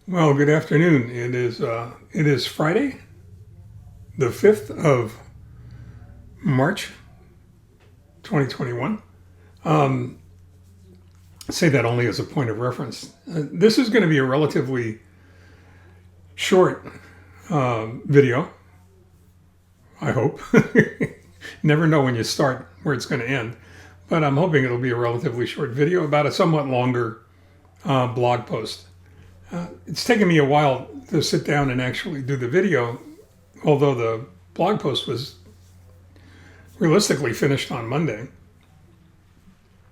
Well, good afternoon. It is Friday, the 5th of March, 2021. Um, say that only as a point of reference. This is going to be a relatively short video, I hope. Never know when you start where it's going to end, but I'm hoping it'll be a relatively short video about a somewhat longer blog post. It's taken me a while to sit down and actually do the video, although the blog post was realistically finished on Monday.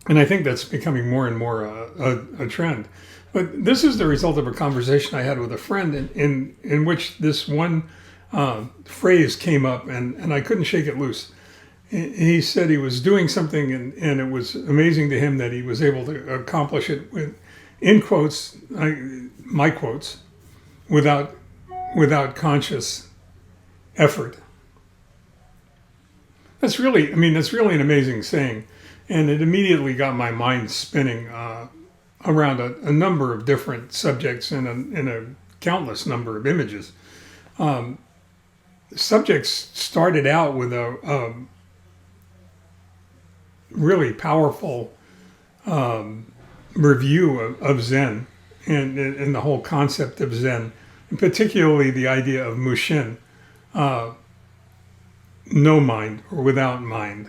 And I think that's becoming more and more a trend. But this is the result of a conversation I had with a friend in which this one phrase came up, and I couldn't shake it loose. He said he was doing something, and it was amazing to him that he was able to accomplish it with, in quotes, my quotes, without conscious effort. That's really an amazing saying. And it immediately got my mind spinning around a number of different subjects and a countless number of images. Subjects started out with a really powerful review of Zen and the whole concept of Zen, and particularly the idea of Mushin, no mind or without mind.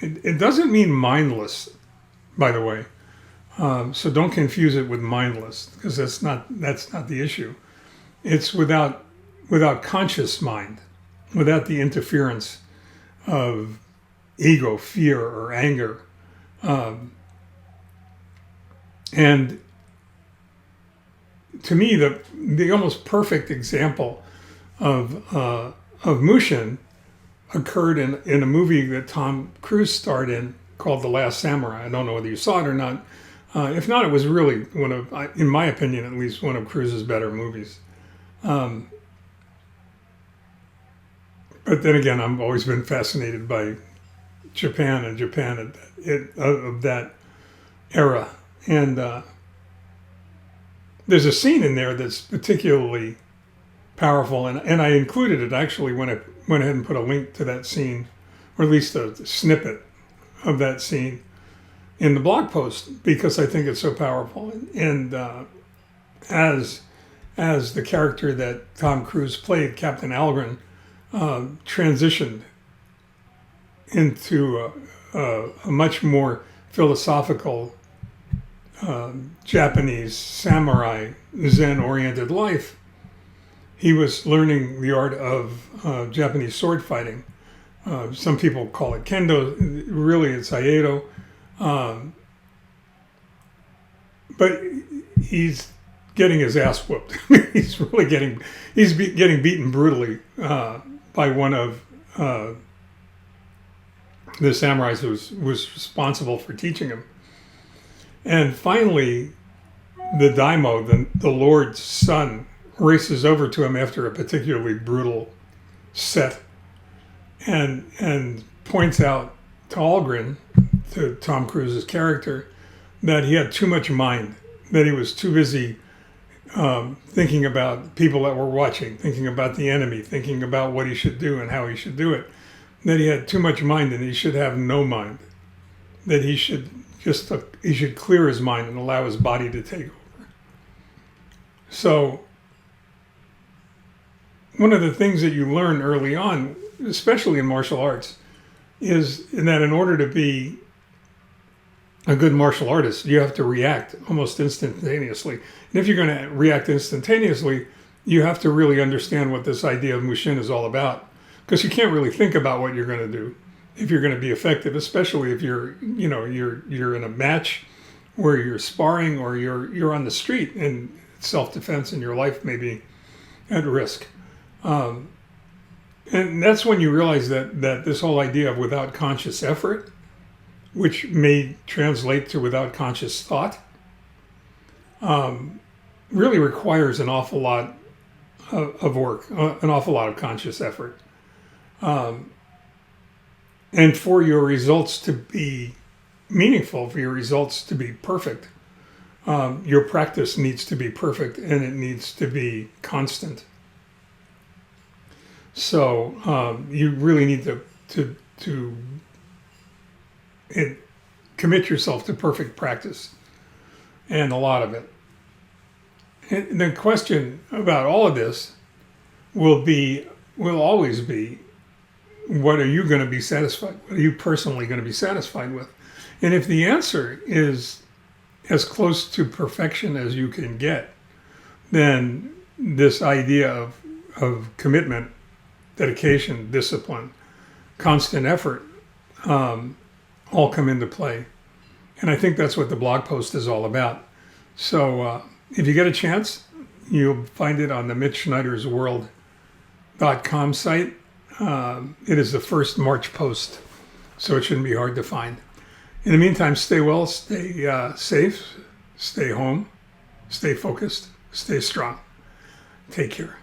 It doesn't mean mindless, by the way. So don't confuse it with mindless, because that's not the issue. It's without conscious mind, without the interference of ego, fear, or anger. And to me, the almost perfect example of Mushin occurred in a movie that Tom Cruise starred in called The Last Samurai. I don't know whether you saw it or not. If not, it was really one of, in my opinion at least, one of Cruise's better movies. But then again, I've always been fascinated by Japan of that era. And there's a scene in there that's particularly powerful, and I included it actually when I went ahead and put a link to that scene, or at least a snippet of that scene in the blog post, because I think it's so powerful. And as the character that Tom Cruise played, Captain Algren, transitioned into a much more philosophical Japanese samurai Zen-oriented life, he was learning the art of Japanese sword fighting. Some people call it kendo. Really, it's aikido. But he's getting his ass whooped. He's getting beaten brutally by one of the samurais who was responsible for teaching him. And finally, the daimyo, the Lord's son, races over to him after a particularly brutal set and points out to Algren, to Tom Cruise's character, that he had too much mind, that he was too busy thinking about people that were watching, thinking about the enemy, thinking about what he should do and how he should do it, that he had too much mind and he should have no mind, that he should clear his mind and allow his body to take over. So one of the things that you learn early on, especially in martial arts, is that in order to be a good martial artist, you have to react almost instantaneously. And if you're going to react instantaneously, you have to really understand what this idea of Mushin is all about, because you can't really think about what you're going to do if you're going to be effective, especially if you're in a match where you're sparring or you're on the street in self-defense and your life may be at risk. And that's when you realize that this whole idea of without conscious effort, which may translate to without conscious thought, really requires an awful lot of work, an awful lot of conscious effort. And for your results to be meaningful, for your results to be perfect, Your practice needs to be perfect, and it needs to be constant. So you really need to commit yourself to perfect practice, and a lot of it. And the question about all of this will always be, what are you going to be satisfied? What are you personally going to be satisfied with? And if the answer is as close to perfection as you can get, then this idea of commitment, dedication, discipline, constant effort, all come into play. And I think that's what the blog post is all about. So if you get a chance, you'll find it on the MitchSchneidersWorld.com site. It is the first March post, so it shouldn't be hard to find. In the meantime, stay well, stay safe, stay home, stay focused, stay strong. Take care.